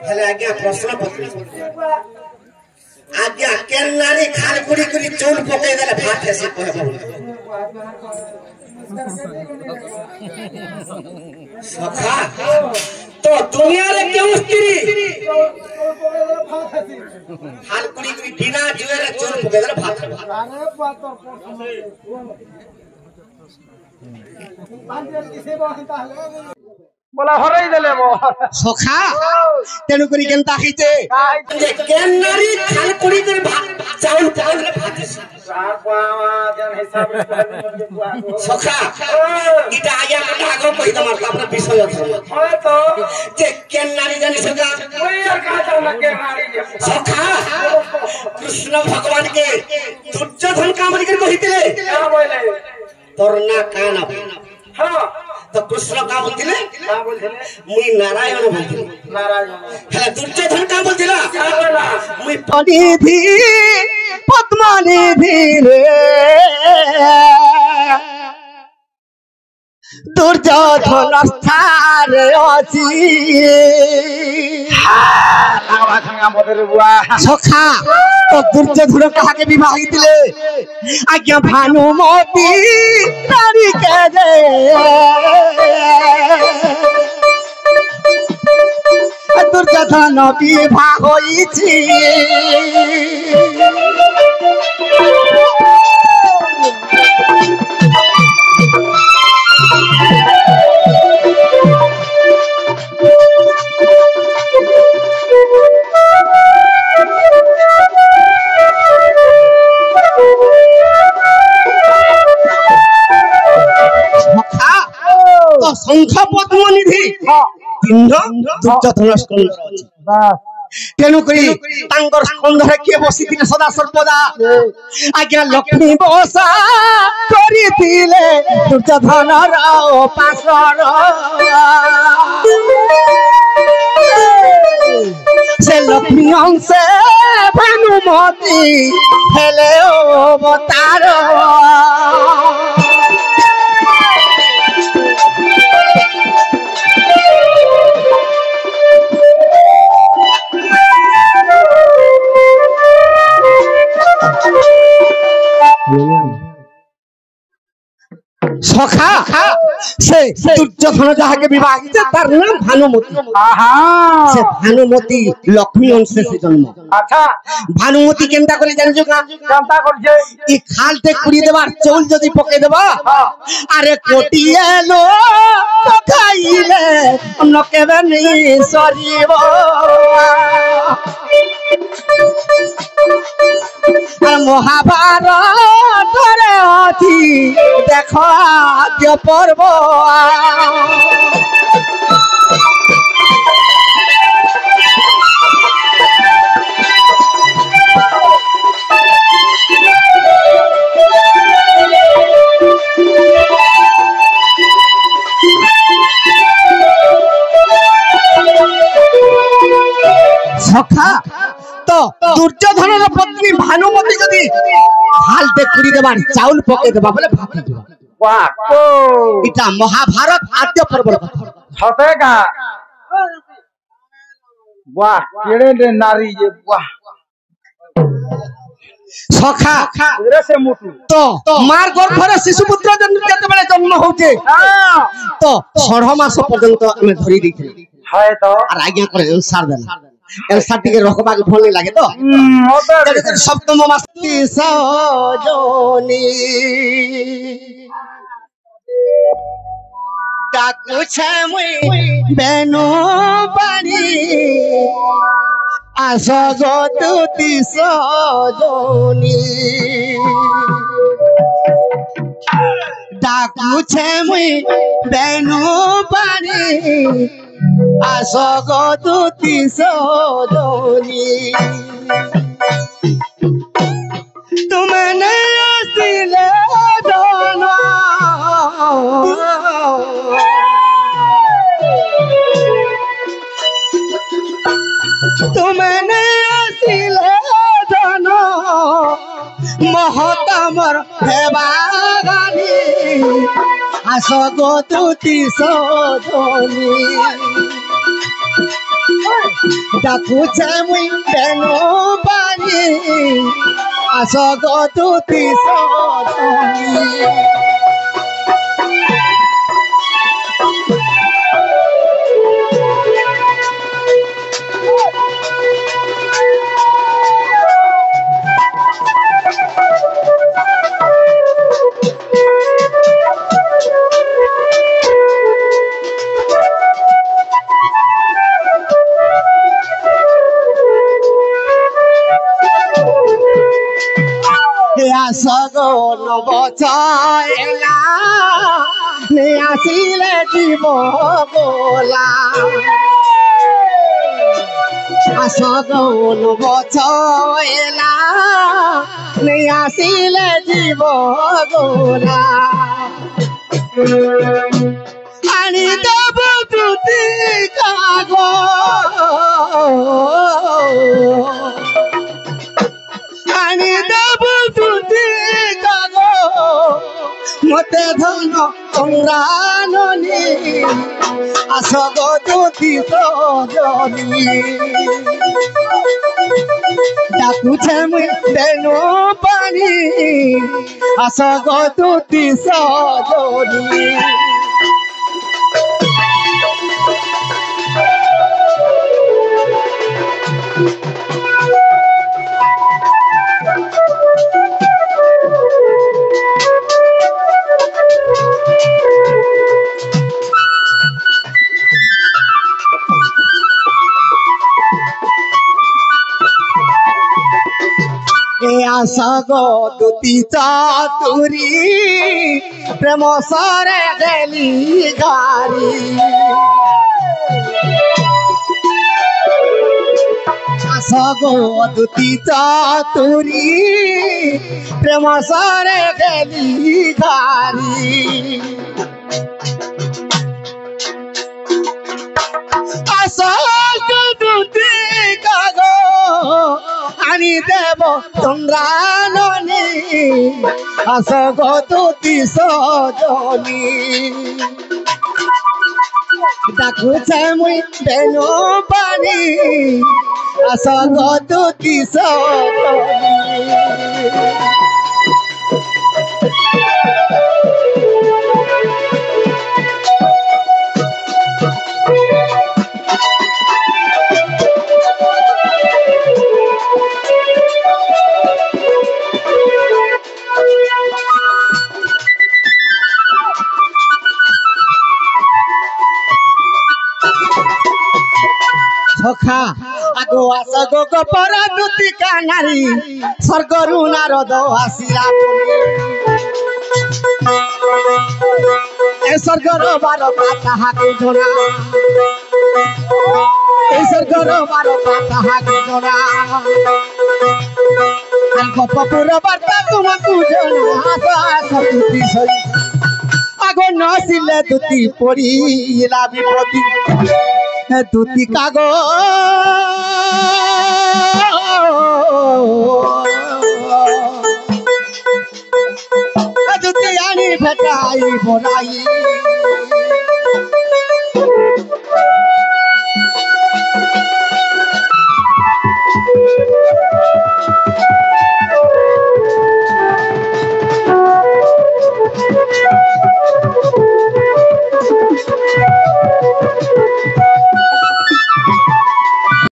हेले आज्ञा प्रश्न पत्र आज्ञा केन नारी खाल कुड़ी कुड़ी चूल पके देले भात हेसी कहबो सखा तो दुनिया रे क्यों स्त्री खाल कुड़ी कुड़ी बिना जुए रे चूल पके देले भात बोला हराई देले मो सखा तेनु करी केनता हिते जे केन नारी खाल कुड़ी कुड़ी भात चाउल पके देले भात सखा इटा आया कथा आगो कहि दमर हमरा विषय अछि तो जे केन नारी जानि सका ओई यार का जाना के नारी सखा कृष्ण भगवान के दुर्योधन काम कर कहितले क्या बोले तोरना कान हां तो कृष्ण का बोलथिले क्या बोलथिले मुई नारायण बोलथिले नारायण हेला दुर्योधन का बोलथिला क्या बोला मुई पनिधि पद्मनिधि रे दुर्योधन स्थान अछि आवा संगा मदरे बुआ सखा तो दुर्योधन कहा के विवाह दिले आज्ञा भानुमती नारी के दे दुर्योधन विवाह होइछि तो शंख पद्मनिधि पिंड दुर्योधन स्कंद अछि तेनु करी तांगर स्कंध रे के बसिथिले सदा सर्वदा आज्ञा लक्ष्मी बसा करिथिले दुर्योधन राव पासर से लक्ष्मी अंश भानुमती हेले अवतार सखा से दुर्योधन जहा के विवाह किया तार नाम भानुमती से भानुमती लक्ष्मी अंश से जन्म अच्छा भानुमती केनता करे जानि जो जनता करछे ई खालते कुड़ी देबार चौल जदी पके देबा अरे कोटिए लो खाइले न केबे नि सरीबो আর মহাভারত রে অতি দেখো আদ্য পর্ব सखा तो दुर्योधन पत्नी भानुमती जदी हालते कुड़ी देबार चाउल पके देबा बोले भाती देबा वाह को इटा महाभारत आद्य पर्व कथा छते का वाह केड़े नारी ये वाह सखा रे से मुटु तो मार गर्भरे शिशुपुत्र जन्म केते बेले जन्म होचे तो 6 मास पर्यंत हमें धरि दिथिले है तो और आज्ञा करे अनुसार देना एलसा टिके रखबा के भल लागे तो सप्तम मास सजनी डाकू छे मुई बेनु बाड़ी आसगतुति सजनी डाकू छे मुई बेनु बाड़ी आसगतुति सजनी तुमने आसिले दोना तुमने आसिले दोना महतमर हेबागानी आसगतुति सजनी ডাকুছে মুই বেনু বাড়ি আস গো তুতি সজনী সগন বছলা নে আসিলে জীব গোলা সগন বছলা নে আসিলে জীব গোলা আনি দেব তুতি কাগ আনি দেব তুতি কাগ মতে ধন চন্দ্রাননী আস গো তুতি সজনী ডাকুছে মুই বেনু পানি আস গো তুতি সজনী আস গো দুতি চাতুরি প্রেম সরে গেলি গারি আস গো দুতি চাতুরি প্রেম সরে গেলি গারি আস গো দুতি কাগ আনি দেব চন্দ্রাননী আস গো তুতি সজনী ডাকুছে মুই বেনু পানি আস গো তুতি সজনী সখা আগো আস গো গোপর দুতি কানারি স্বর্গরু নারদ আসিলা এ স্বর্গর বারতা তাহাকে জনা এই স্বর্গর বারতা তাহাকে জনা গোপপুর বার্তা তোমাকে জনা আস দুতি সই আগো নসিলে দুতি পড়িলা বিপত্তি দুতি কাগ দুতি আনি ভেটাই বনাই